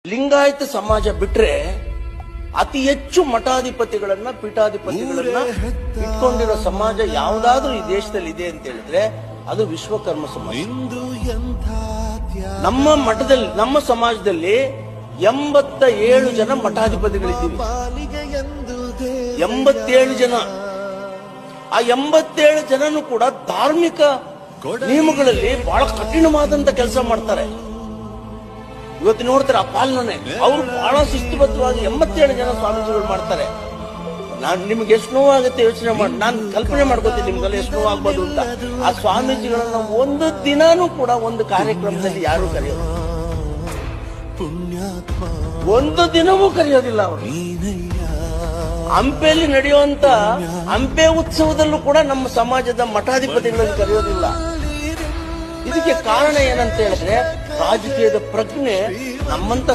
ಲಿಂಗಾಯತ ಸಮಾಜ ಬಿಟ್ರೆ ಅತಿ ಹೆಚ್ಚು ಮಠಾಧಿಪತಿಗಳನ್ನ ಪೀಠಾಧಿಪತಿಗಳನ್ನ ಇಟ್ಕೊಂಡಿರೋ ಸಮಾಜ ಯಾವ್ದಾದ್ರೂ ಈ ದೇಶದಲ್ಲಿ ಇದೆ ಅಂತ ಹೇಳಿದ್ರೆ ಅದು ವಿಶ್ವಕರ್ಮ ಸಮಾಜ. ನಮ್ಮ ಮಠದಲ್ಲಿ, ನಮ್ಮ ಸಮಾಜದಲ್ಲಿ 87 ಜನ ಮಠಾಧಿಪತಿಗಳಿದ್ದೀವಿ. 87 ಜನ. ಆ 87 ಜನನು ಕೂಡ ಧಾರ್ಮಿಕ ನಿಯಮಗಳಲ್ಲಿ ಬಹಳ ಕಠಿಣವಾದಂತ ಕೆಲಸ ಮಾಡ್ತಾರೆ. ಇವತ್ತು ನೋಡ್ತಾರೆ ಆ ಪಾಲನೆ ಅವ್ರು ಬಹಳ ಶಿಸ್ತುಬದ್ಧವಾಗಿ 87 ಜನ ಸ್ವಾಮೀಜಿಗಳು ಮಾಡ್ತಾರೆ. ನಾನು ನಿಮ್ಗೆ ಎಷ್ಟು ನೋವಾಗುತ್ತೆ ಯೋಚನೆ ಮಾಡಿ, ನಾನು ಕಲ್ಪನೆ ಮಾಡ್ಕೋತೀನಿ ನಿಮ್ಗೆಲ್ಲ ಎಷ್ಟು ನೋವಾಗ್ಬೋದು ಅಂತ. ಆ ಸ್ವಾಮೀಜಿಗಳನ್ನ ಒಂದು ದಿನಾನೂ ಕೂಡ ಒಂದು ಕಾರ್ಯಕ್ರಮದಲ್ಲಿ ಯಾರು ಕರೆಯೋದು, ಒಂದು ದಿನವೂ ಕರೆಯೋದಿಲ್ಲ ಅವರು. ಹಂಪೆಯಲ್ಲಿ ನಡೆಯುವಂತ ಹಂಪೆ ಉತ್ಸವದಲ್ಲೂ ಕೂಡ ನಮ್ಮ ಸಮಾಜದ ಮಠಾಧಿಪತಿಗಳನ್ನು ಕರೆಯೋದಿಲ್ಲ. ಇದಕ್ಕೆ ಕಾರಣ ಏನಂತ ಹೇಳಿದ್ರೆ ರಾಜಕೀಯದ ಪ್ರಜ್ಞೆ ನಮ್ಮಂತ